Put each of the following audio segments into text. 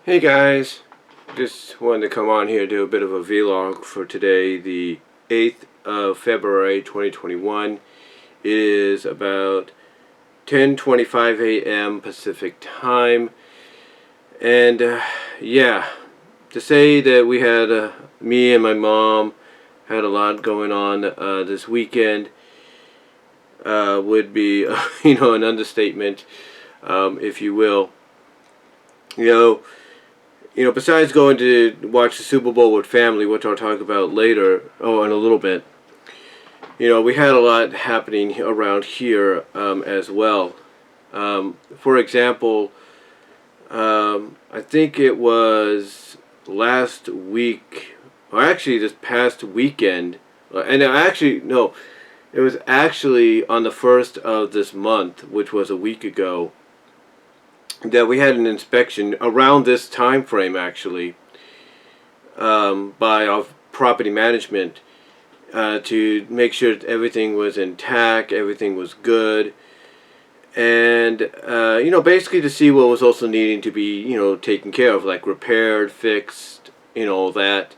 Hey guys, just wanted to come on here and do a bit of a vlog for today, the 8th of February 2021. It is about 10:25 a.m. Pacific time, and yeah, to say that we had me and my mom had a lot going on this weekend would be an understatement, if you will. You know, besides going to watch the Super Bowl with family, which I'll talk about later, in a little bit, we had a lot happening around here as well. For example, I think it was last week, or actually this past weekend, and actually, no, it was actually on the 1st of this month, which was a week ago, that we had an inspection around this time frame actually by our property management to make sure that everything was intact, everything was good, and basically to see what was also needing to be taken care of, like repaired, fixed, all that.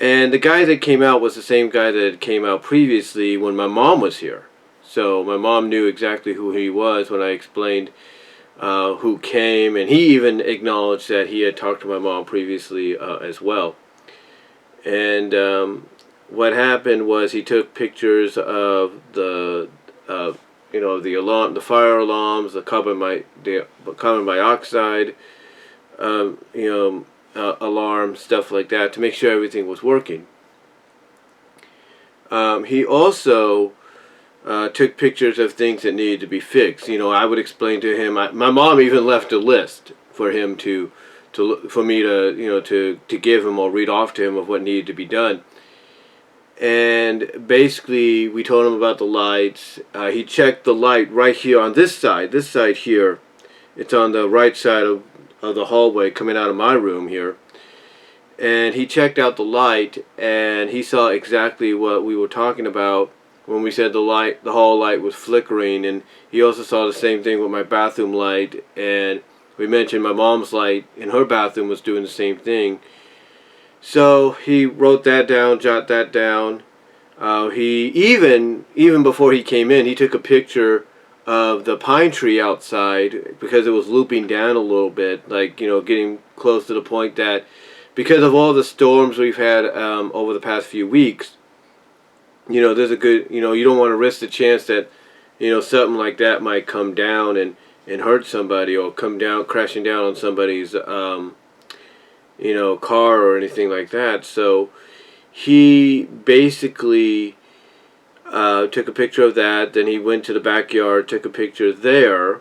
And the guy that came out was the same guy that came out previously when my mom was here, so my mom knew exactly who he was when I explained who came, and he even acknowledged that he had talked to my mom previously as well. And what happened was he took pictures of the alarm, the fire alarms, the carbon dioxide, alarm, stuff like that, to make sure everything was working. He also took pictures of things that needed to be fixed. I would explain to him. My mom even left a list for him for me to give him or read off to him of what needed to be done. And basically, we told him about the lights. He checked the light right here on this side here. It's on the right side of the hallway coming out of my room here. And he checked out the light, and he saw exactly what we were talking about when we said the hall light was flickering. And he also saw the same thing with my bathroom light, and we mentioned my mom's light in her bathroom was doing the same thing. So he wrote that down, jot that down. He even before he came in, he took a picture of the pine tree outside because it was looping down a little bit, like getting close to the point that because of all the storms we've had over the past few weeks, there's a good, you don't want to risk the chance that, something like that might come down and hurt somebody, or come down, crashing down on somebody's, car or anything like that. So he basically took a picture of that. Then he went to the backyard, took a picture there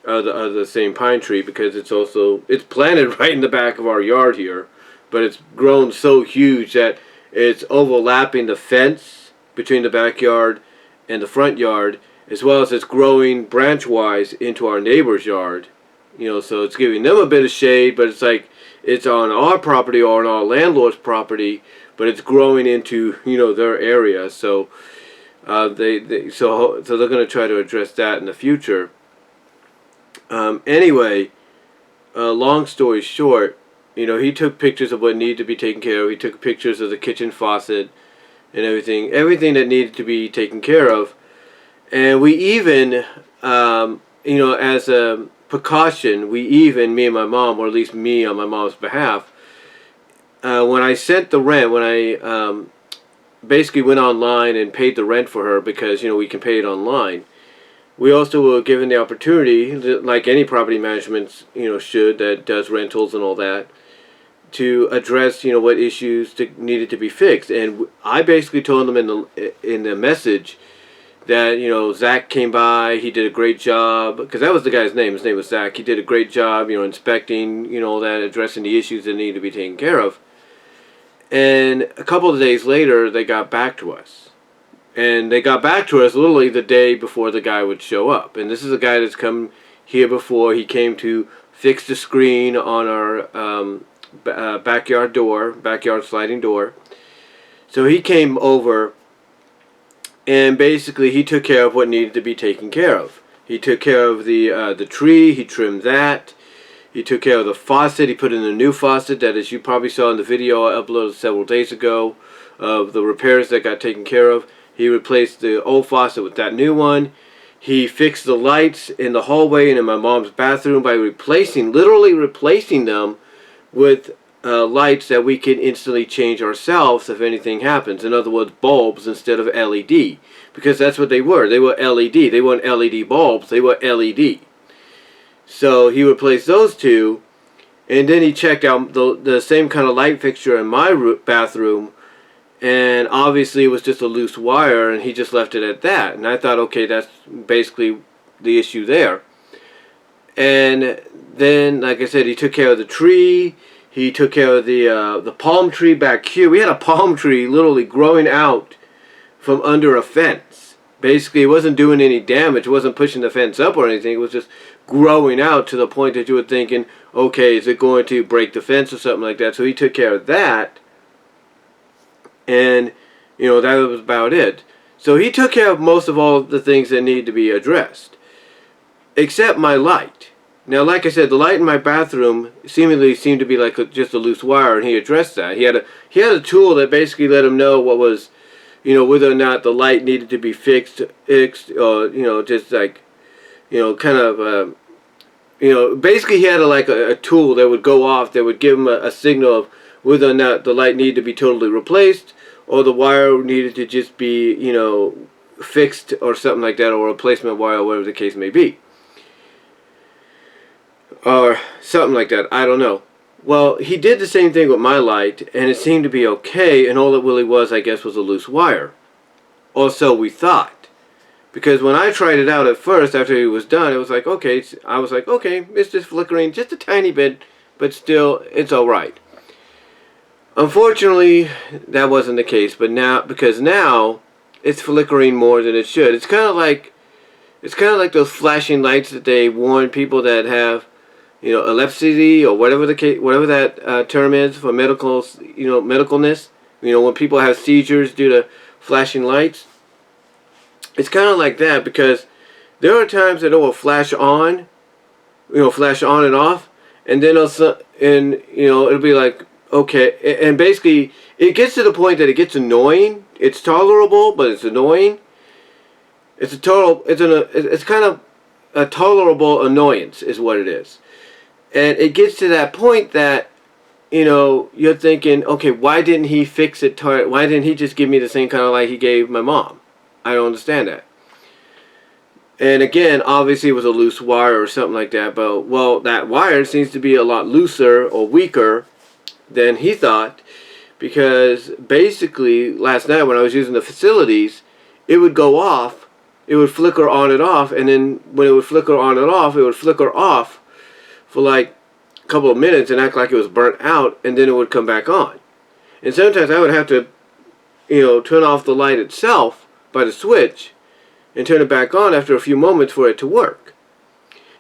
of the same pine tree, because it's planted right in the back of our yard here, but it's grown so huge that it's overlapping the fence between the backyard and the front yard, as well as it's growing branch-wise into our neighbor's yard. So it's giving them a bit of shade, but it's like it's on our property or on our landlord's property, but it's growing into their area. So so they're going to try to address that in the future. Anyway, long story short, he took pictures of what needed to be taken care of. He took pictures of the kitchen faucet and everything that needed to be taken care of. And we even, as a precaution, me and my mom, or at least me on my mom's behalf, when I sent the rent, when I basically went online and paid the rent for her, because, we can pay it online, we also were given the opportunity, like any property management, should, that does rentals and all that, to address, what issues needed to be fixed. And I basically told them in the message that, Zach came by, he did a great job, because that was the guy's name. His name was Zach. He did a great job, inspecting, all that, addressing the issues that needed to be taken care of. And a couple of days later, they got back to us. And they got back to us literally the day before the guy would show up. And this is a guy that's come here before. He came to fix the screen on our backyard sliding door. So he came over, and basically he took care of what needed to be taken care of. He took care of the tree. He trimmed that. He took care of the faucet. He put in a new faucet that, as you probably saw in the video I uploaded several days ago of the repairs that got taken care of. He replaced the old faucet with that new one. He fixed the lights in the hallway and in my mom's bathroom by literally replacing them with lights that we can instantly change ourselves if anything happens. In other words, bulbs instead of LED. Because that's what they were. They were LED. They weren't LED bulbs. They were LED. So he replaced those two. And then he checked out the same kind of light fixture in my bathroom. And obviously it was just a loose wire, and he just left it at that. And I thought, okay, that's basically the issue there. And then, like I said, he took care of the tree. He took care of the palm tree back here. We had a palm tree literally growing out from under a fence. Basically, it wasn't doing any damage. It wasn't pushing the fence up or anything. It was just growing out to the point that you were thinking, okay, is it going to break the fence or something like that? So he took care of that. And, you know, that was about it. So he took care of most of all the things that need to be addressed. Except my light. Now, like I said, the light in my bathroom seemingly seemed to be like just a loose wire, and he addressed that. He had a tool that basically let him know what was, you know, whether or not the light needed to be fixed, or, you know, just like, you know, kind of, you know, basically he had a tool that would go off that would give him a signal of whether or not the light needed to be totally replaced, or the wire needed to just be, you know, fixed or something like that, or a replacement wire, or whatever the case may be. Or something like that, I don't know. Well, he did the same thing with my light, and it seemed to be okay, and all it really was, I guess, was a loose wire. Or so we thought. Because when I tried it out at first, after he was done, it was like, okay, I was like, okay, it's just flickering just a tiny bit, but still, it's alright. Unfortunately, that wasn't the case, but because now it's flickering more than it should. It's kind of like those flashing lights that they warn people that have, you know, epilepsy or whatever the case, whatever that term is for medical, you know, medicalness. You know, when people have seizures due to flashing lights. It's kind of like that, because there are times that it will flash on, you know, flash on and off, and then you know, it'll be like, okay, and basically it gets to the point that it gets annoying. It's tolerable, but it's annoying. It's kind of a tolerable annoyance is what it is. And it gets to that point that, you know, you're thinking, okay, why didn't he fix it? Why didn't he just give me the same kind of light he gave my mom? I don't understand that. And again, obviously it was a loose wire or something like that, but, well, that wire seems to be a lot looser or weaker than he thought, because basically last night when I was using the facilities, it would go off, it would flicker on and off, and then when it would flicker on and off, it would flicker off for like a couple of minutes and act like it was burnt out, and then it would come back on. And sometimes I would have to, you know, turn off the light itself by the switch and turn it back on after a few moments for it to work.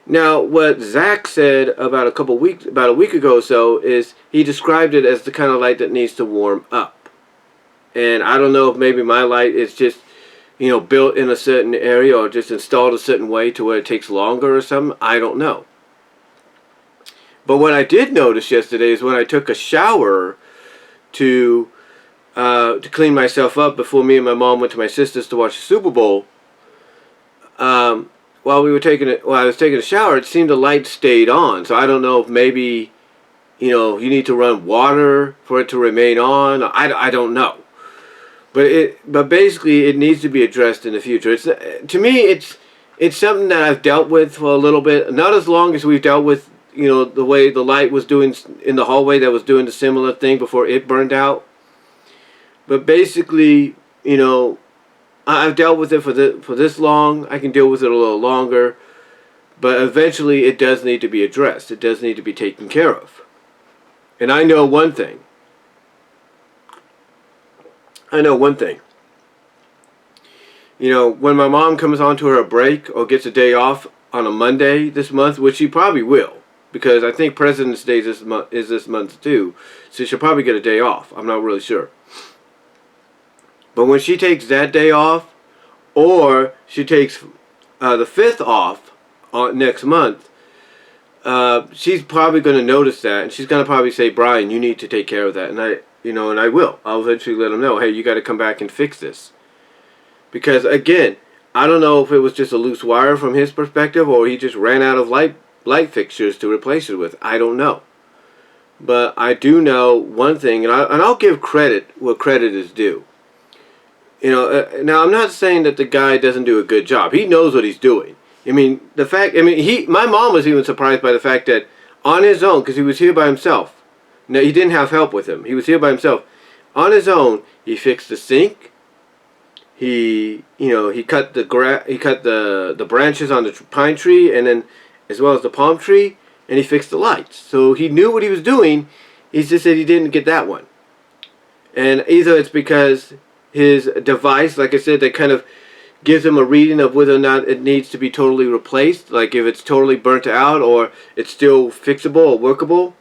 Now, what Zach said about a week ago or so, is he described it as the kind of light that needs to warm up. And I don't know if maybe my light is just, you know, built in a certain area or just installed a certain way to where it takes longer or something. I don't know. But what I did notice yesterday is when I took a shower to clean myself up before me and my mom went to my sister's to watch the Super Bowl. While I was taking a shower, it seemed the light stayed on. So I don't know if maybe, you know, you need to run water for it to remain on. I don't know. But basically it needs to be addressed in the future. To me it's something that I've dealt with for a little bit. Not as long as we've dealt with, you know, the way the light was doing in the hallway that was doing the similar thing before it burned out. But basically, you know, I've dealt with it for this long. I can deal with it a little longer. But eventually it does need to be addressed. It does need to be taken care of. And I know one thing. You know, when my mom comes onto her break or gets a day off on a Monday this month, which she probably will, because I think President's Day is this month too, so she'll probably get a day off. I'm not really sure. But when she takes that day off, or she takes the 5th off next month, she's probably going to notice that, and she's going to probably say, Brian, you need to take care of that. And I will. I'll eventually let him know, hey, you got to come back and fix this. Because, again, I don't know if it was just a loose wire from his perspective, or he just ran out of light fixtures to replace it with. I don't know. But I do know one thing, and I'll give credit where credit is due. Now I'm not saying that the guy doesn't do a good job. He knows what he's doing. My mom was even surprised by the fact that on his own, because he was here by himself. Now, he didn't have help with him. He was here by himself. On his own, he fixed the sink. He cut the branches on the pine tree, and then as well as the palm tree, and he fixed the lights. So he knew what he was doing. He just said he didn't get that one. And either it's because his device, like I said, that kind of gives him a reading of whether or not it needs to be totally replaced, like if it's totally burnt out or it's still fixable or workable,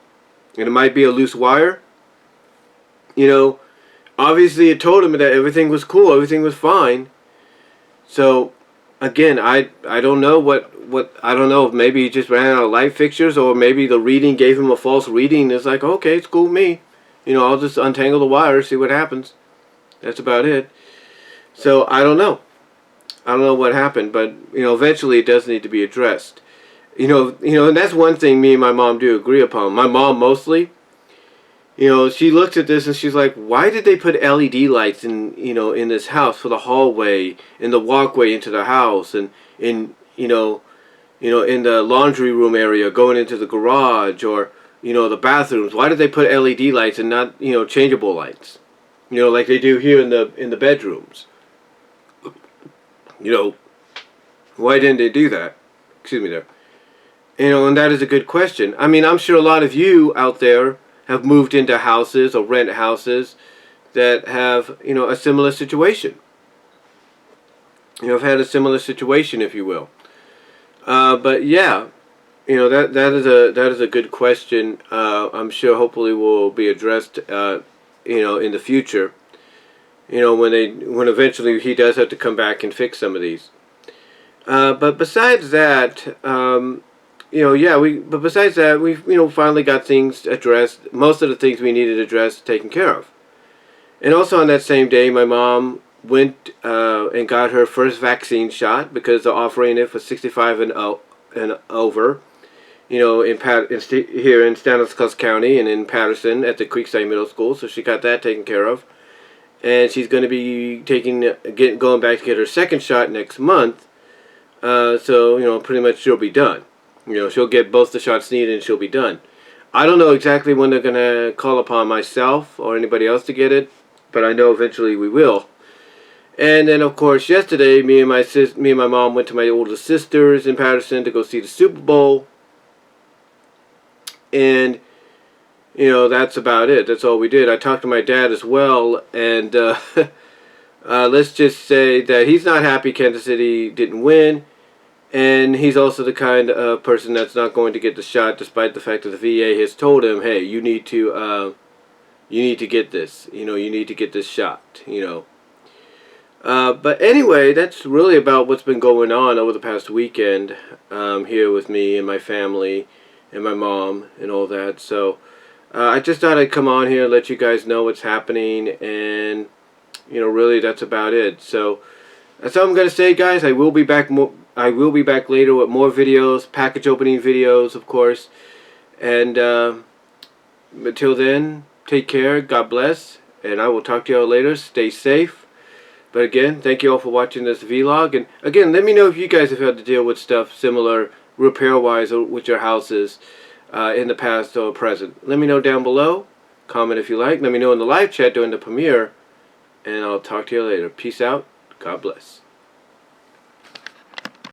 and it might be a loose wire. Obviously it told him that everything was cool, everything was fine. So again, I don't know I don't know if maybe he just ran out of light fixtures, or maybe the reading gave him a false reading. It's like, okay, it's cool with me. I'll just untangle the wire, see what happens. That's about it. So I don't know. I don't know what happened, but eventually it does need to be addressed. And that's one thing me and my mom do agree upon. My mom mostly, she looks at this and she's like, why did they put LED lights in this house for the hallway, in the walkway into the house, and in the laundry room area going into the garage, or the bathrooms? Why did they put LED lights and not changeable lights? Like they do here in the bedrooms. Why didn't they do that? Excuse me there. And that is a good question. I'm sure a lot of you out there have moved into houses or rent houses that have, a similar situation. Have had a similar situation, if you will. But yeah, that is a good question. I'm sure hopefully will be addressed, in the future. When eventually he does have to come back and fix some of these. But besides that, we've finally got things addressed. Most of the things we needed addressed, taken care of. And also on that same day, my mom went and got her first vaccine shot, because they're offering it for 65 and over. Here in Stanislaus County and in Patterson at the Creekside Middle School. So she got that taken care of. And she's going to be going back to get her second shot next month. So, pretty much she'll be done. She'll get both the shots needed and she'll be done. I don't know exactly when they're going to call upon myself or anybody else to get it, but I know eventually we will. And then, of course, yesterday, me and my mom went to my older sisters in Patterson to go see the Super Bowl. And that's about it. That's all we did. I talked to my dad as well, and let's just say that he's not happy Kansas City didn't win, and he's also the kind of person that's not going to get the shot, despite the fact that the VA has told him, hey, you need to get this. You need to get this shot. But anyway, that's really about what's been going on over the past weekend here with me and my family and my mom and all that. So I just thought I'd come on here and let you guys know what's happening, and really that's about it. So that's all I'm gonna say, guys. I will be back later with more videos, package opening videos, of course. And until then, take care. God bless, and I will talk to y'all later. Stay safe. But again, thank you all for watching this vlog. And again, let me know if you guys have had to deal with stuff similar, repair-wise, with your houses. In the past or present. Let me know down below. Comment if you like. Let me know in the live chat during the premiere. And I'll talk to you later. Peace out. God bless.